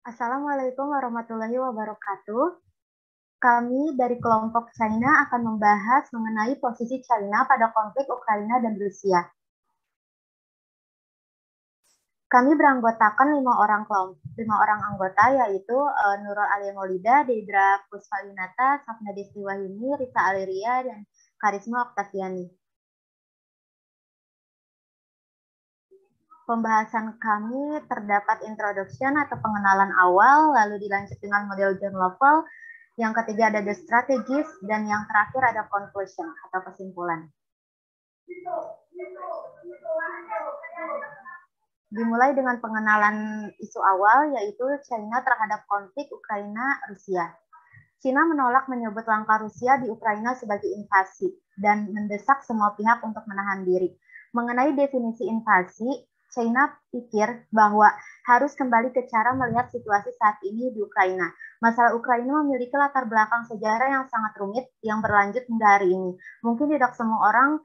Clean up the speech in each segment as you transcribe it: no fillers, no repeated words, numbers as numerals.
Assalamualaikum warahmatullahi wabarakatuh. Kami dari kelompok China akan membahas mengenai posisi China pada konflik Ukraina dan Rusia. Kami beranggotakan 5 orang anggota, yaitu Nurul Alia Maulida, Deidra Puspalinata, Safna Desti Wahyuni, Rita Aliria, dan Karisma Oktaviani. Pembahasan kami terdapat introduction atau pengenalan awal, lalu dilanjut dengan model John Lovell, yang ketiga ada the strategies, dan yang terakhir ada conclusion atau kesimpulan. Dimulai dengan pengenalan isu awal, yaitu China terhadap konflik Ukraina-Rusia. China menolak menyebut langkah Rusia di Ukraina sebagai invasi dan mendesak semua pihak untuk menahan diri. Mengenai definisi invasi, China pikir bahwa harus kembali ke cara melihat situasi saat ini di Ukraina. Masalah Ukraina memiliki latar belakang sejarah yang sangat rumit yang berlanjut hingga hari ini. Mungkin tidak semua orang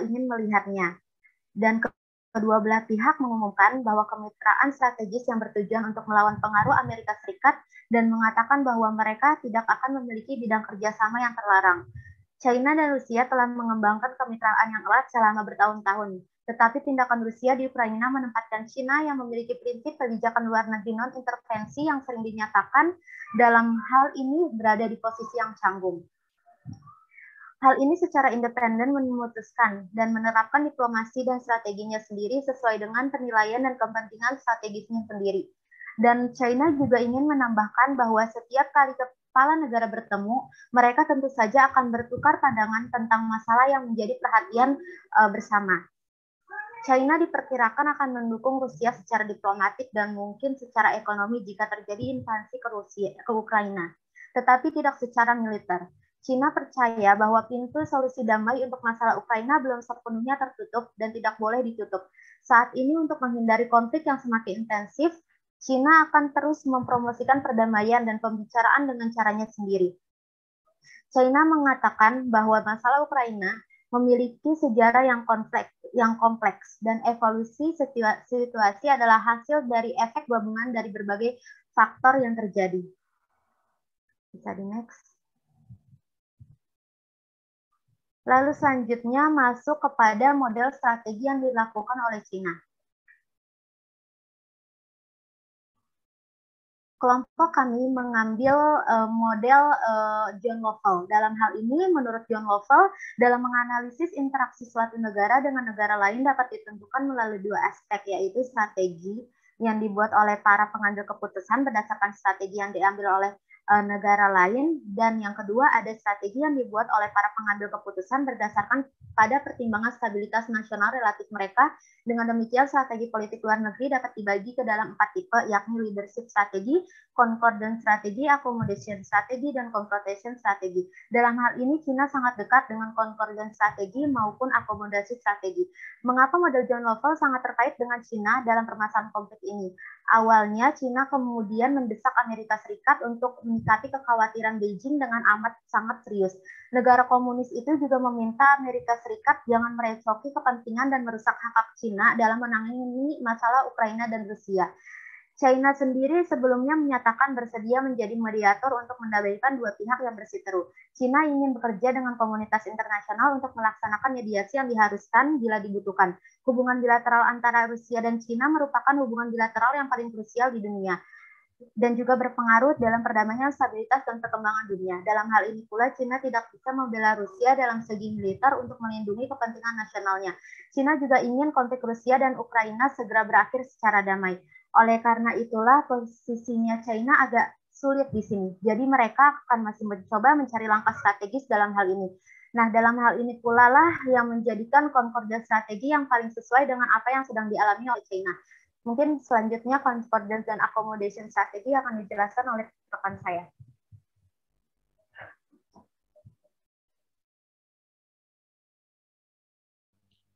ingin melihatnya. Dan kedua belah pihak mengumumkan bahwa kemitraan strategis yang bertujuan untuk melawan pengaruh Amerika Serikat dan mengatakan bahwa mereka tidak akan memiliki bidang kerjasama yang terlarang. China dan Rusia telah mengembangkan kemitraan yang erat selama bertahun-tahun. Tetapi tindakan Rusia di Ukraina menempatkan China yang memiliki prinsip kebijakan luar negeri non-intervensi yang sering dinyatakan dalam hal ini berada di posisi yang canggung. Hal ini secara independen memutuskan dan menerapkan diplomasi dan strateginya sendiri sesuai dengan penilaian dan kepentingan strategisnya sendiri. Dan China juga ingin menambahkan bahwa setiap kali kepala negara bertemu, mereka tentu saja akan bertukar pandangan tentang masalah yang menjadi perhatian bersama. China diperkirakan akan mendukung Rusia secara diplomatik dan mungkin secara ekonomi jika terjadi invasi ke Ukraina, tetapi tidak secara militer. China percaya bahwa pintu solusi damai untuk masalah Ukraina belum sepenuhnya tertutup dan tidak boleh ditutup. Saat ini untuk menghindari konflik yang semakin intensif, China akan terus mempromosikan perdamaian dan pembicaraan dengan caranya sendiri. China mengatakan bahwa masalah Ukraina memiliki sejarah yang kompleks dan evolusi situasi adalah hasil dari efek gabungan dari berbagai faktor yang terjadi. Bisa di next. Lalu selanjutnya masuk kepada model strategi yang dilakukan oleh China. Kelompok kami mengambil model John Lovell. Dalam hal ini, menurut John Lovell, dalam menganalisis interaksi suatu negara dengan negara lain dapat ditentukan melalui dua aspek, yaitu strategi yang dibuat oleh para pengambil keputusan berdasarkan strategi yang diambil oleh negara lain, dan yang kedua ada strategi yang dibuat oleh para pengambil keputusan berdasarkan pada pertimbangan stabilitas nasional relatif mereka. Dengan demikian, strategi politik luar negeri dapat dibagi ke dalam 4 tipe, yakni leadership strategi, concordance strategi, accommodation strategi, dan confrontation strategi. Dalam hal ini, China sangat dekat dengan concordance strategi maupun accommodation strategi. Mengapa model John Lovell sangat terkait dengan China dalam permasalahan konflik ini? Awalnya, China kemudian mendesak Amerika Serikat untuk menyikapi kekhawatiran Beijing dengan amat sangat serius. Negara komunis itu juga meminta Amerika Serikat jangan merecoki kepentingan dan merusak hak-hak China dalam menangani masalah Ukraina dan Rusia. China sendiri sebelumnya menyatakan bersedia menjadi mediator untuk mendamaikan dua pihak yang bersiteru. China ingin bekerja dengan komunitas internasional untuk melaksanakan mediasi yang diharuskan bila dibutuhkan. Hubungan bilateral antara Rusia dan China merupakan hubungan bilateral yang paling krusial di dunia dan juga berpengaruh dalam perdamaian, stabilitas, dan perkembangan dunia. Dalam hal ini pula, China tidak bisa membela Rusia dalam segi militer untuk melindungi kepentingan nasionalnya. China juga ingin konflik Rusia dan Ukraina segera berakhir secara damai. Oleh karena itulah, posisinya China agak sulit di sini. Jadi mereka akan masih mencoba mencari langkah strategis dalam hal ini. Nah, dalam hal ini pula lah yang menjadikan concordance strategi yang paling sesuai dengan apa yang sedang dialami oleh China. Mungkin selanjutnya concordance dan accommodation strategi akan dijelaskan oleh rekan saya.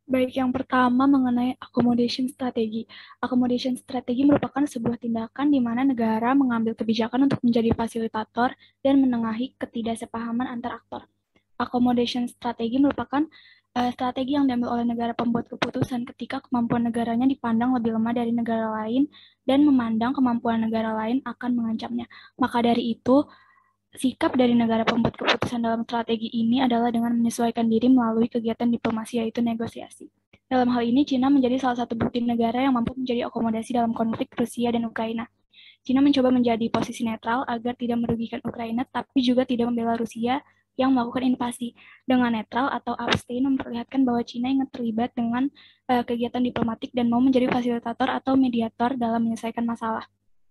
Baik, yang pertama mengenai accommodation strategi. Accommodation strategi merupakan sebuah tindakan di mana negara mengambil kebijakan untuk menjadi fasilitator dan menengahi ketidaksepahaman antar aktor. Accommodation strategi merupakan strategi yang diambil oleh negara pembuat keputusan ketika kemampuan negaranya dipandang lebih lemah dari negara lain dan memandang kemampuan negara lain akan mengancamnya. Maka dari itu, sikap dari negara pembuat keputusan dalam strategi ini adalah dengan menyesuaikan diri melalui kegiatan diplomasi, yaitu negosiasi. Dalam hal ini, Cina menjadi salah satu bukti negara yang mampu menjadi akomodasi dalam konflik Rusia dan Ukraina. Cina mencoba menjadi posisi netral agar tidak merugikan Ukraina, tapi juga tidak membela Rusia yang melakukan invasi. Dengan netral atau abstain memperlihatkan bahwa Cina ingin terlibat dengan kegiatan diplomatik dan mau menjadi fasilitator atau mediator dalam menyelesaikan masalah.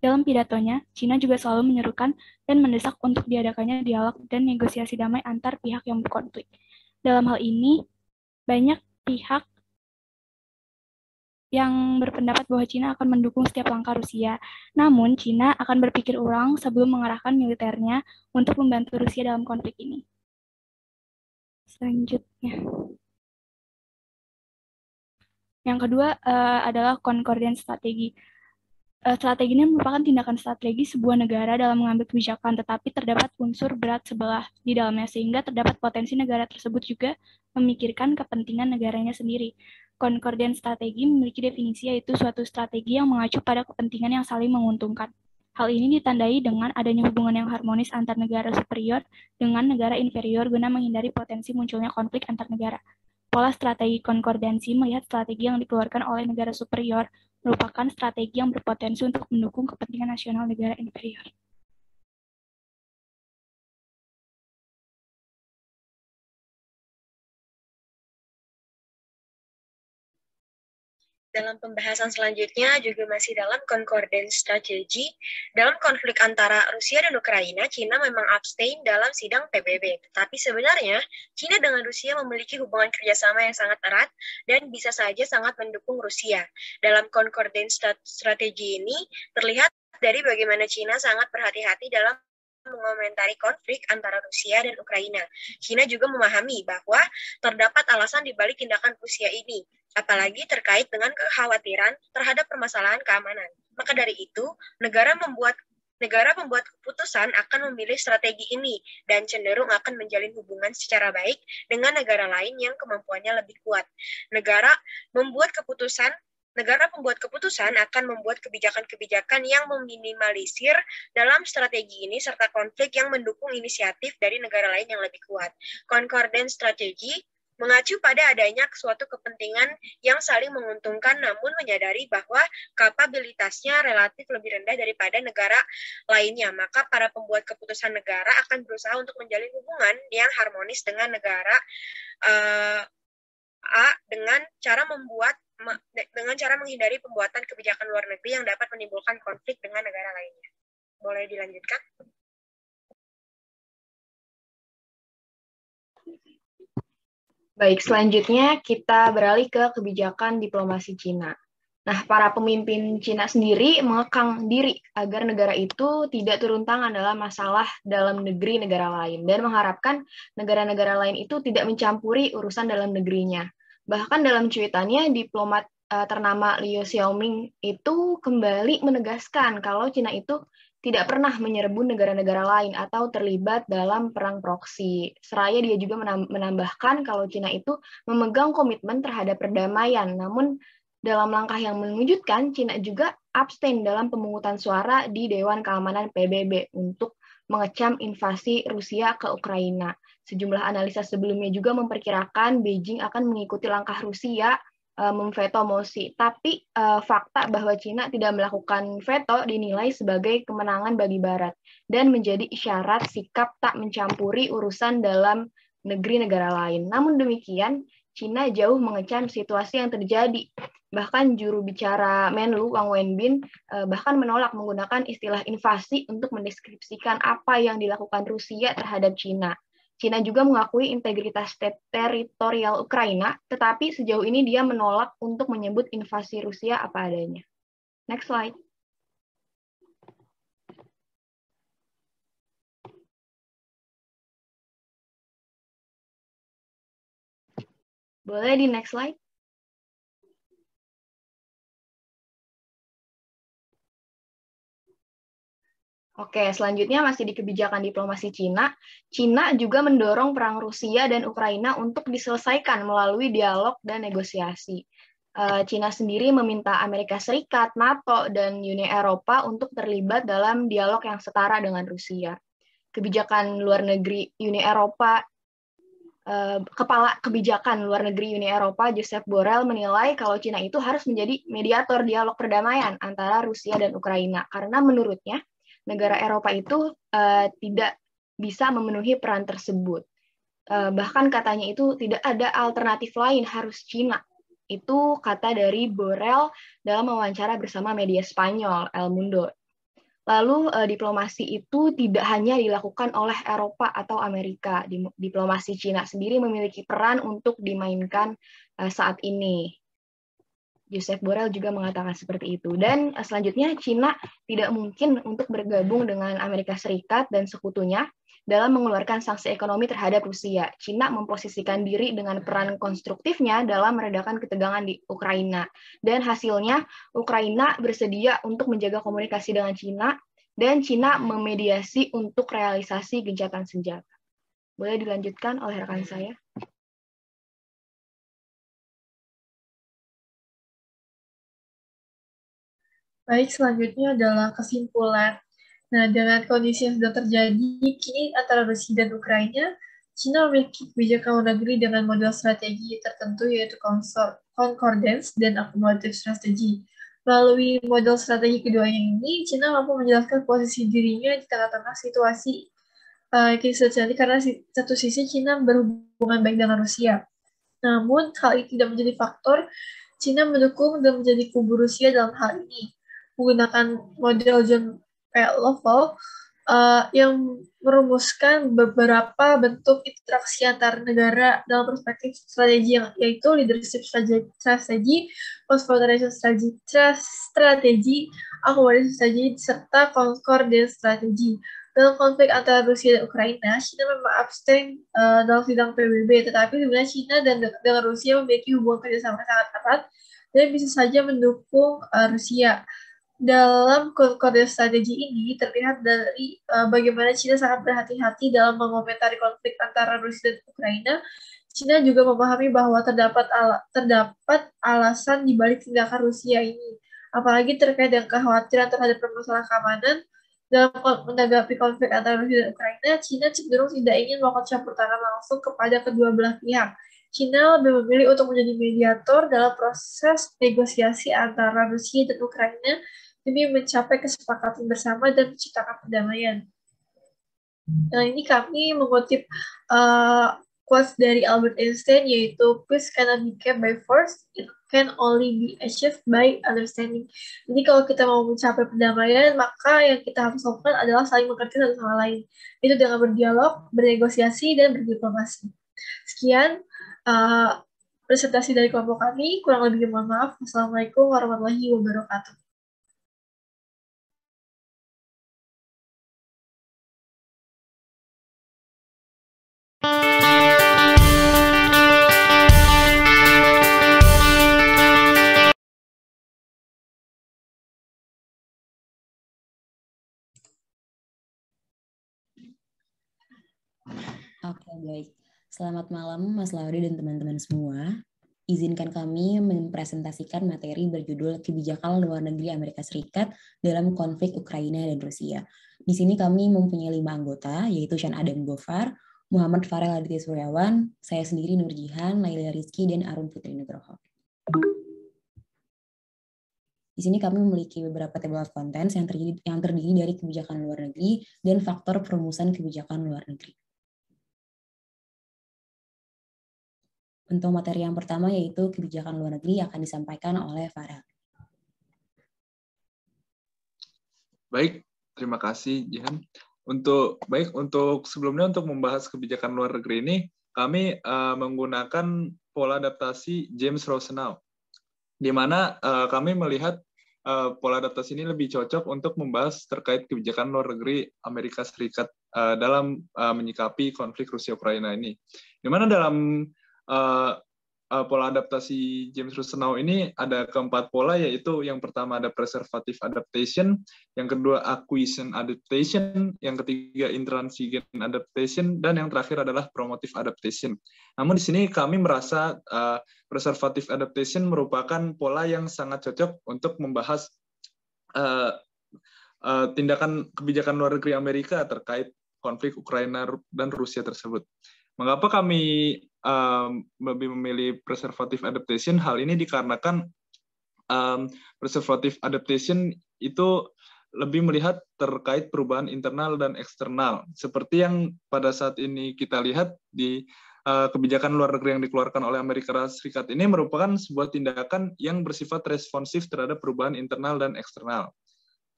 Dalam pidatonya, Cina juga selalu menyerukan dan mendesak untuk diadakannya dialog dan negosiasi damai antar pihak yang berkonflik. Dalam hal ini, banyak pihak yang berpendapat bahwa Cina akan mendukung setiap langkah Rusia. Namun, Cina akan berpikir ulang sebelum mengerahkan militernya untuk membantu Rusia dalam konflik ini. Selanjutnya. Yang kedua adalah concordance strategi. Strategi ini merupakan tindakan strategi sebuah negara dalam mengambil kebijakan, tetapi terdapat unsur berat sebelah di dalamnya, sehingga terdapat potensi negara tersebut juga memikirkan kepentingan negaranya sendiri. Concordance strategi memiliki definisi, yaitu suatu strategi yang mengacu pada kepentingan yang saling menguntungkan. Hal ini ditandai dengan adanya hubungan yang harmonis antar negara superior dengan negara inferior guna menghindari potensi munculnya konflik antar negara. Pola strategi konkordansi melihat strategi yang dikeluarkan oleh negara superior merupakan strategi yang berpotensi untuk mendukung kepentingan nasional negara inferior. Dalam pembahasan selanjutnya juga masih dalam concordance strategi. Dalam konflik antara Rusia dan Ukraina, Cina memang abstain dalam sidang PBB. Tetapi sebenarnya, Cina dengan Rusia memiliki hubungan kerjasama yang sangat erat dan bisa saja sangat mendukung Rusia. Dalam concordance strategi ini, terlihat dari bagaimana Cina sangat berhati-hati dalam mengomentari konflik antara Rusia dan Ukraina. Cina juga memahami bahwa terdapat alasan di balik tindakan Rusia ini, apalagi terkait dengan kekhawatiran terhadap permasalahan keamanan. Maka dari itu, negara pembuat keputusan akan memilih strategi ini dan cenderung akan menjalin hubungan secara baik dengan negara lain yang kemampuannya lebih kuat. Negara pembuat keputusan akan membuat kebijakan-kebijakan yang meminimalisir dalam strategi ini serta konflik yang mendukung inisiatif dari negara lain yang lebih kuat. Concordance strategi mengacu pada adanya suatu kepentingan yang saling menguntungkan namun menyadari bahwa kapabilitasnya relatif lebih rendah daripada negara lainnya. Maka para pembuat keputusan negara akan berusaha untuk menjalin hubungan yang harmonis dengan negara A dengan cara menghindari pembuatan kebijakan luar negeri yang dapat menimbulkan konflik dengan negara lainnya. Boleh dilanjutkan? Baik, selanjutnya kita beralih ke kebijakan diplomasi Cina. Nah, para pemimpin Cina sendiri mengekang diri agar negara itu tidak turun tangan dalam masalah dalam negeri negara lain dan mengharapkan negara-negara lain itu tidak mencampuri urusan dalam negerinya. Bahkan dalam cuitannya, diplomat ternama Liu Xiaoming itu kembali menegaskan kalau Cina itu tidak pernah menyerbu negara-negara lain atau terlibat dalam perang proksi. Seraya dia juga menambahkan kalau Cina itu memegang komitmen terhadap perdamaian, namun dalam langkah yang mengejutkan, Cina juga abstain dalam pemungutan suara di Dewan Keamanan PBB untuk mengecam invasi Rusia ke Ukraina. Sejumlah analisa sebelumnya juga memperkirakan Beijing akan mengikuti langkah Rusia memveto mosi. Tapi fakta bahwa Cina tidak melakukan veto dinilai sebagai kemenangan bagi Barat dan menjadi isyarat sikap tak mencampuri urusan dalam negeri negara lain. Namun demikian, Cina jauh mengecam situasi yang terjadi. Bahkan juru bicara Menlu, Wang Wenbin, bahkan menolak menggunakan istilah invasi untuk mendeskripsikan apa yang dilakukan Rusia terhadap Cina. Cina juga mengakui integritas teritorial Ukraina, tetapi sejauh ini dia menolak untuk menyebut invasi Rusia apa adanya. Next slide. Boleh di next slide? Oke, selanjutnya masih di kebijakan diplomasi Cina. Cina juga mendorong perang Rusia dan Ukraina untuk diselesaikan melalui dialog dan negosiasi. Cina sendiri meminta Amerika Serikat, NATO, dan Uni Eropa untuk terlibat dalam dialog yang setara dengan Rusia. Kebijakan luar negeri Uni Eropa, Kepala Kebijakan Luar Negeri Uni Eropa, Josep Borrell, menilai kalau Cina itu harus menjadi mediator dialog perdamaian antara Rusia dan Ukraina, karena menurutnya negara Eropa itu tidak bisa memenuhi peran tersebut. Bahkan katanya itu tidak ada alternatif lain, harus Cina. Itu kata dari Borrell dalam wawancara bersama media Spanyol, El Mundo. Lalu diplomasi itu tidak hanya dilakukan oleh Eropa atau Amerika. Diplomasi Cina sendiri memiliki peran untuk dimainkan saat ini. Josep Borrell juga mengatakan seperti itu. Dan selanjutnya Cina tidak mungkin untuk bergabung dengan Amerika Serikat dan sekutunya dalam mengeluarkan sanksi ekonomi terhadap Rusia. Cina memposisikan diri dengan peran konstruktifnya dalam meredakan ketegangan di Ukraina. Dan hasilnya Ukraina bersedia untuk menjaga komunikasi dengan Cina dan Cina memediasi untuk realisasi gencatan senjata. Boleh dilanjutkan oleh rekan saya? Baik, selanjutnya adalah kesimpulan. Nah, dengan kondisi yang sudah terjadi, kini antara Rusia dan Ukraina, China memiliki kebijakan luar negeri dengan model strategi tertentu, yaitu concordance dan accommodative strategy. Melalui model strategi keduanya ini, China mampu menjelaskan posisi dirinya di tengah-tengah situasi krisis terjadi karena satu sisi China berhubungan baik dengan Rusia. Namun, hal ini tidak menjadi faktor China mendukung dan menjadi kubu Rusia dalam hal ini. Menggunakan model John P. Lovell yang merumuskan beberapa bentuk interaksi antar negara dalam perspektif strategi, yaitu leadership strategi, confederation strategi, accommodation strategi, serta concordance strategi. Dalam konflik antara Rusia dan Ukraina, China memang abstain dalam sidang PBB, tetapi sebenarnya China dan dengan Rusia memiliki hubungan kerjasama sangat erat dan bisa saja mendukung Rusia. Dalam concordance strategi ini terlihat dari bagaimana China sangat berhati-hati dalam mengomentari konflik antara Rusia dan Ukraina. China juga memahami bahwa terdapat alasan di balik tindakan Rusia ini, apalagi terkait dengan kekhawatiran terhadap permasalahan keamanan. Dalam menanggapi konflik antara Rusia dan Ukraina, China cenderung tidak ingin melakukan campur tangan langsung kepada kedua belah pihak. China lebih memilih untuk menjadi mediator dalam proses negosiasi antara Rusia dan Ukraina demi mencapai kesepakatan bersama dan menciptakan perdamaian. Nah, ini kami mengutip quotes dari Albert Einstein, yaitu peace cannot be kept by force, it can only be achieved by understanding. Jadi kalau kita mau mencapai perdamaian, maka yang kita harus lakukan adalah saling mengerti satu sama lain. Itu dengan berdialog, bernegosiasi, dan berdiplomasi. Sekian presentasi dari kelompok kami. Kurang lebih mohon maaf. Wassalamualaikum warahmatullahi wabarakatuh. Oke, baik. Selamat malam Mas Laudi dan teman-teman semua. Izinkan kami mempresentasikan materi berjudul Kebijakan Luar Negeri Amerika Serikat dalam Konflik Ukraina dan Rusia. Di sini kami mempunyai 5 anggota, yaitu Sean Adam Gofar, Muhammad Farel Aditya Suryawan, saya sendiri Nur Jihan, Laila Rizky, dan Arun Putri Nugroho. Di sini kami memiliki beberapa table of contents yang terdiri dari kebijakan luar negeri dan faktor perumusan kebijakan luar negeri. Untuk materi yang pertama yaitu kebijakan luar negeri akan disampaikan oleh Farel. Baik, terima kasih Jihan. Untuk sebelumnya untuk membahas kebijakan luar negeri ini, kami menggunakan pola adaptasi James Rosenau, di mana kami melihat pola adaptasi ini lebih cocok untuk membahas terkait kebijakan luar negeri Amerika Serikat dalam menyikapi konflik Rusia-Ukraina ini. Di mana dalam pola adaptasi James Rosenau ini ada keempat pola, yaitu yang pertama ada preservative adaptation, yang kedua acquisition adaptation, yang ketiga intransigent adaptation, dan yang terakhir adalah promotive adaptation. Namun di sini kami merasa preservative adaptation merupakan pola yang sangat cocok untuk membahas tindakan kebijakan luar negeri Amerika terkait konflik Ukraina dan Rusia tersebut. Mengapa kami lebih memilih preservative adaptation? Hal ini dikarenakan preservative adaptation itu lebih melihat terkait perubahan internal dan eksternal. Seperti yang pada saat ini kita lihat di kebijakan luar negeri yang dikeluarkan oleh Amerika Serikat ini merupakan sebuah tindakan yang bersifat responsif terhadap perubahan internal dan eksternal.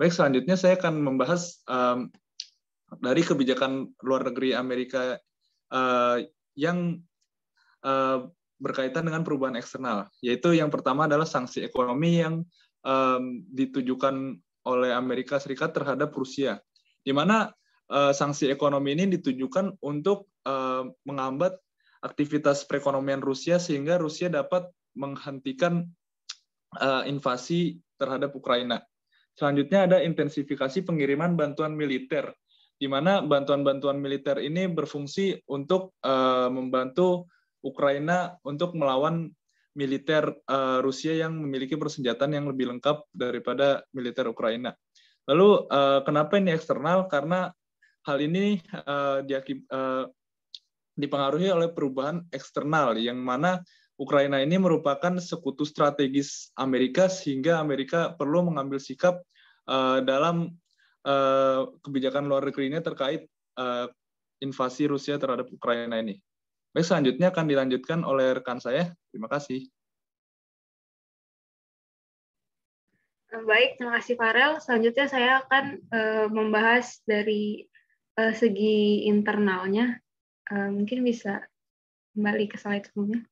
Baik, selanjutnya saya akan membahas dari kebijakan luar negeri Amerika yang berkaitan dengan perubahan eksternal, yaitu yang pertama adalah sanksi ekonomi yang ditujukan oleh Amerika Serikat terhadap Rusia, di mana sanksi ekonomi ini ditujukan untuk menghambat aktivitas perekonomian Rusia sehingga Rusia dapat menghentikan invasi terhadap Ukraina. Selanjutnya ada intensifikasi pengiriman bantuan militer, di mana bantuan-bantuan militer ini berfungsi untuk membantu Ukraina untuk melawan militer Rusia yang memiliki persenjataan yang lebih lengkap daripada militer Ukraina. Lalu kenapa ini eksternal? Karena hal ini dipengaruhi oleh perubahan eksternal, yang mana Ukraina ini merupakan sekutu strategis Amerika, sehingga Amerika perlu mengambil sikap dalam kebijakan luar negerinya terkait invasi Rusia terhadap Ukraina ini. Baik, selanjutnya akan dilanjutkan oleh rekan saya. Terima kasih. Baik, terima kasih Farel. Selanjutnya saya akan membahas dari segi internalnya. Mungkin bisa kembali ke slide sebelumnya.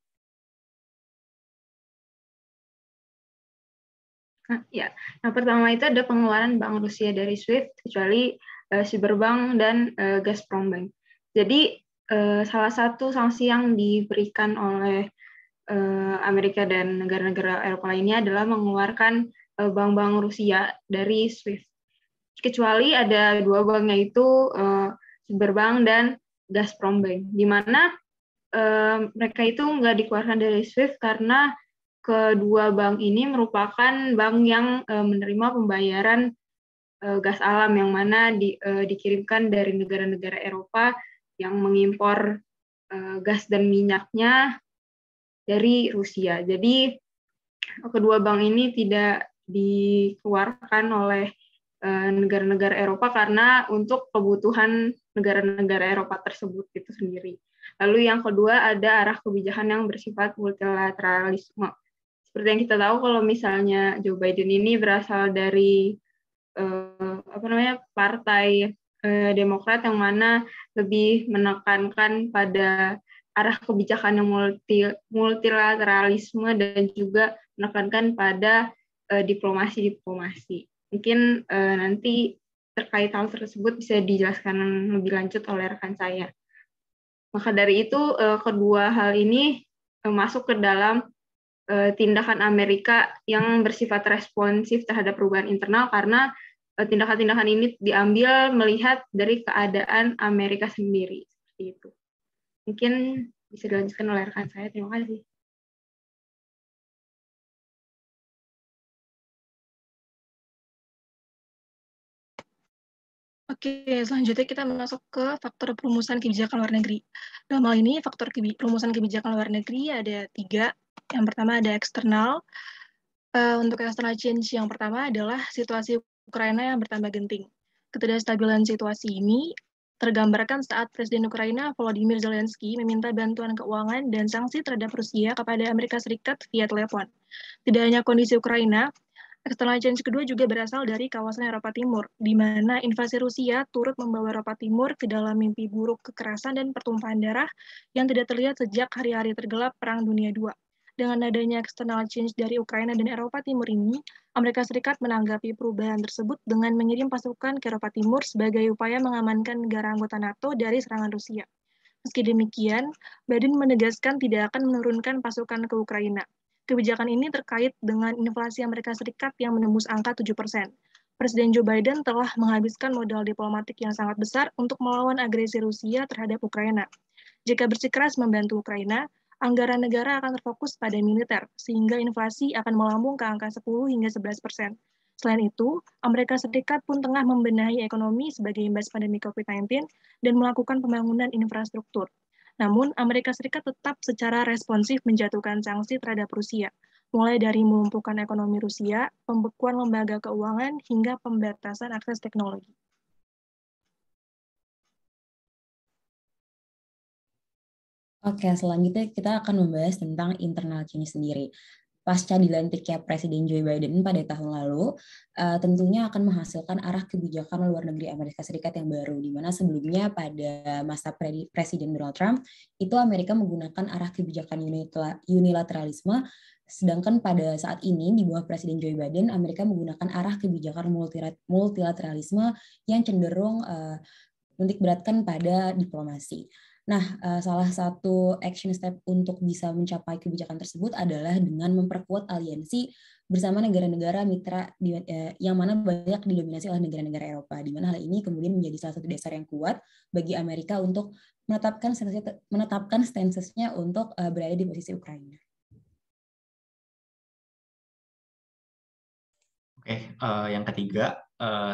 Nah, ya. Yang pertama itu ada pengeluaran Bank Rusia dari SWIFT, kecuali Cyberbank dan Gazprombank. Jadi, salah satu sanksi yang diberikan oleh Amerika dan negara-negara Eropa lainnya adalah mengeluarkan bank-bank Rusia dari SWIFT. Kecuali ada dua bank, yaitu Cyberbank dan Gazprombank, di mana mereka itu nggak dikeluarkan dari SWIFT karena kedua bank ini merupakan bank yang menerima pembayaran gas alam yang mana dikirimkan dari negara-negara Eropa yang mengimpor gas dan minyaknya dari Rusia. Jadi kedua bank ini tidak dikeluarkan oleh negara-negara Eropa karena untuk kebutuhan negara-negara Eropa tersebut itu sendiri. Lalu yang kedua ada arah kebijakan yang bersifat multilateralisme. Seperti yang kita tahu, kalau misalnya Joe Biden ini berasal dari partai Demokrat, yang mana lebih menekankan pada arah kebijakan yang multilateralisme dan juga menekankan pada diplomasi. Mungkin nanti terkait hal tersebut bisa dijelaskan lebih lanjut oleh rekan saya. Maka dari itu kedua hal ini masuk ke dalam tindakan Amerika yang bersifat responsif terhadap perubahan internal, karena tindakan-tindakan ini diambil melihat dari keadaan Amerika sendiri. Seperti itu. Mungkin bisa dilanjutkan oleh rekan saya. Terima kasih. Oke, selanjutnya kita masuk ke faktor perumusan kebijakan luar negeri. Dalam hal ini, faktor perumusan kebijakan luar negeri ada 3. Yang pertama ada eksternal. Untuk external change yang pertama adalah situasi Ukraina yang bertambah genting. Ketidakstabilan situasi ini tergambarkan saat Presiden Ukraina Volodymyr Zelensky meminta bantuan keuangan dan sanksi terhadap Rusia kepada Amerika Serikat via telepon. Tidak hanya kondisi Ukraina, external change kedua juga berasal dari kawasan Eropa Timur, di mana invasi Rusia turut membawa Eropa Timur ke dalam mimpi buruk kekerasan dan pertumpahan darah yang tidak terlihat sejak hari-hari tergelap Perang Dunia II. Dengan adanya external change dari Ukraina dan Eropa Timur ini, Amerika Serikat menanggapi perubahan tersebut dengan mengirim pasukan ke Eropa Timur sebagai upaya mengamankan negara anggota NATO dari serangan Rusia. Meski demikian, Biden menegaskan tidak akan menurunkan pasukan ke Ukraina. Kebijakan ini terkait dengan inflasi Amerika Serikat yang menembus angka 7%. Presiden Joe Biden telah menghabiskan modal diplomatik yang sangat besar untuk melawan agresi Rusia terhadap Ukraina. Jika bersikeras membantu Ukraina, anggaran negara akan terfokus pada militer, sehingga inflasi akan melambung ke angka 10 hingga 11%. Selain itu, Amerika Serikat pun tengah membenahi ekonomi sebagai imbas pandemi COVID-19 dan melakukan pembangunan infrastruktur. Namun, Amerika Serikat tetap secara responsif menjatuhkan sanksi terhadap Rusia, mulai dari melumpuhkan ekonomi Rusia, pembekuan lembaga keuangan, hingga pembatasan akses teknologi. Oke, selanjutnya kita akan membahas tentang internal change sendiri. Pasca dilantiknya Presiden Joe Biden pada tahun lalu, tentunya akan menghasilkan arah kebijakan luar negeri Amerika Serikat yang baru, di mana sebelumnya pada masa Presiden Donald Trump, itu Amerika menggunakan arah kebijakan unilateralisme, sedangkan pada saat ini di bawah Presiden Joe Biden, Amerika menggunakan arah kebijakan multilateralisme yang cenderung menitik beratkan pada diplomasi. Nah, salah satu action step untuk bisa mencapai kebijakan tersebut adalah dengan memperkuat aliansi bersama negara-negara mitra yang mana banyak didominasi oleh negara-negara Eropa, di mana hal ini kemudian menjadi salah satu dasar yang kuat bagi Amerika untuk menetapkan stance-nya untuk berada di posisi Ukraina. Oke, yang ketiga,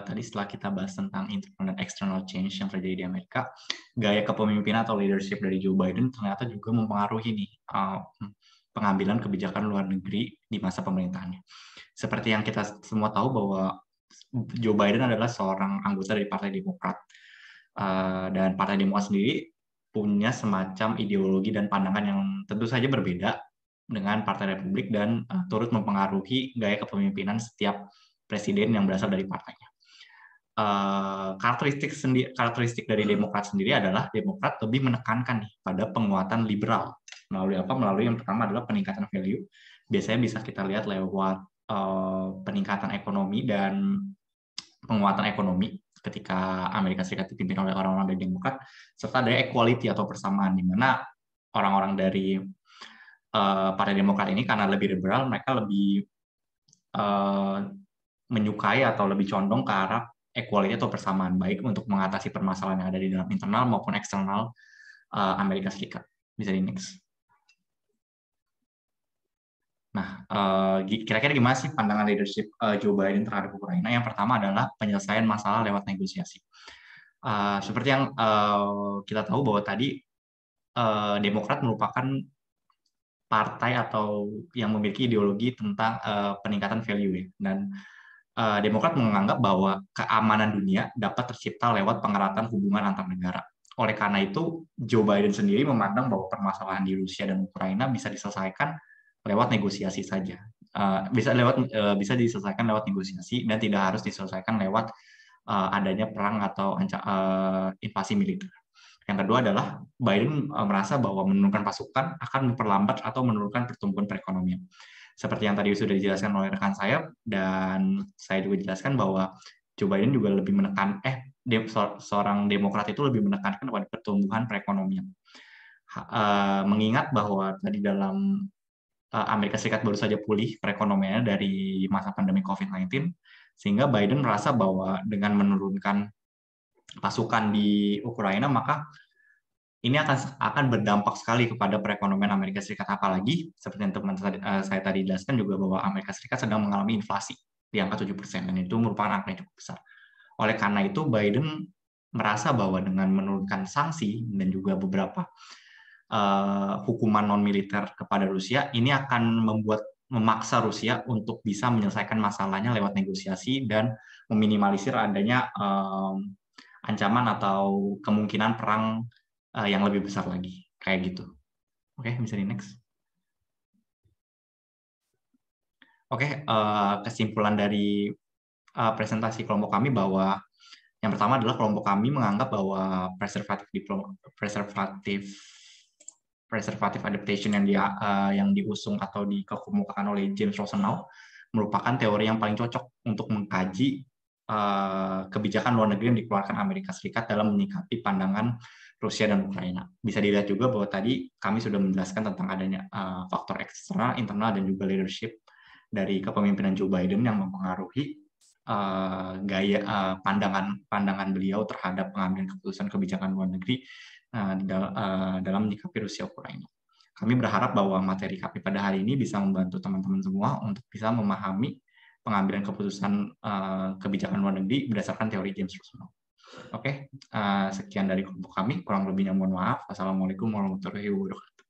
tadi setelah kita bahas tentang internal dan external change yang terjadi di Amerika, gaya kepemimpinan atau leadership dari Joe Biden ternyata juga mempengaruhi nih pengambilan kebijakan luar negeri di masa pemerintahannya. Seperti yang kita semua tahu bahwa Joe Biden adalah seorang anggota dari Partai Demokrat, dan Partai Demokrat sendiri punya semacam ideologi dan pandangan yang tentu saja berbeda dengan Partai Republik dan turut mempengaruhi gaya kepemimpinan setiap presiden yang berasal dari partainya. Karakteristik dari Demokrat sendiri adalah Demokrat lebih menekankan nih pada penguatan liberal. Melalui apa? Melalui yang pertama adalah peningkatan value. Biasanya bisa kita lihat lewat peningkatan ekonomi dan penguatan ekonomi ketika Amerika Serikat dipimpin oleh orang-orang dari Demokrat, serta ada equality atau persamaan, di mana orang-orang dari Partai Demokrat ini karena lebih liberal, mereka lebih menyukai atau lebih condong ke arah equality atau persamaan, baik untuk mengatasi permasalahan yang ada di dalam internal maupun eksternal Amerika Serikat. Bisa di next. Nah, kira-kira gimana sih pandangan leadership Joe Biden terhadap Ukraina? Yang pertama adalah penyelesaian masalah lewat negosiasi. Seperti yang kita tahu bahwa tadi Demokrat merupakan partai atau yang memiliki ideologi tentang peningkatan value, dan Demokrat menganggap bahwa keamanan dunia dapat tercipta lewat pengeratan hubungan antar negara. Oleh karena itu, Joe Biden sendiri memandang bahwa permasalahan di Rusia dan Ukraina bisa diselesaikan lewat negosiasi saja, bisa diselesaikan lewat negosiasi dan tidak harus diselesaikan lewat adanya perang atau invasi militer. Yang kedua adalah Biden merasa bahwa menurunkan pasukan akan memperlambat atau menurunkan pertumbuhan perekonomian. Seperti yang tadi sudah dijelaskan oleh rekan saya, dan saya juga jelaskan bahwa Joe Biden juga lebih menekan, seorang Demokrat itu lebih menekankan pada pertumbuhan perekonomian. Mengingat bahwa tadi dalam Amerika Serikat baru saja pulih perekonomiannya dari masa pandemi COVID-19, sehingga Biden merasa bahwa dengan menurunkan pasukan di Ukraina, maka ini akan berdampak sekali kepada perekonomian Amerika Serikat. Apalagi, seperti yang teman saya tadi jelaskan juga, bahwa Amerika Serikat sedang mengalami inflasi di angka 7%, dan itu merupakan angka yang cukup besar. Oleh karena itu, Biden merasa bahwa dengan menurunkan sanksi dan juga beberapa hukuman non-militer kepada Rusia, ini akan memaksa Rusia untuk bisa menyelesaikan masalahnya lewat negosiasi dan meminimalisir adanya ancaman atau kemungkinan perang yang lebih besar lagi, kayak gitu. Oke, bisa di next. Oke, kesimpulan dari presentasi kelompok kami bahwa yang pertama adalah kelompok kami menganggap bahwa preservative adaptation yang diusung atau dikemukakan oleh James Rosenau merupakan teori yang paling cocok untuk mengkaji kebijakan luar negeri yang dikeluarkan Amerika Serikat dalam menyikapi pandangan Rusia dan Ukraina. Bisa dilihat juga bahwa tadi kami sudah menjelaskan tentang adanya faktor eksternal, internal, dan juga leadership dari kepemimpinan Joe Biden yang mempengaruhi pandangan beliau terhadap pengambilan keputusan kebijakan luar negeri dalam menyikapi Rusia Ukraina. Kami berharap bahwa materi kami pada hari ini bisa membantu teman-teman semua untuk bisa memahami pengambilan keputusan kebijakan luar negeri berdasarkan teori James Rosenbaum. Oke, sekian dari kelompok kami. Kurang lebihnya mohon maaf. Wassalamualaikum warahmatullahi wabarakatuh.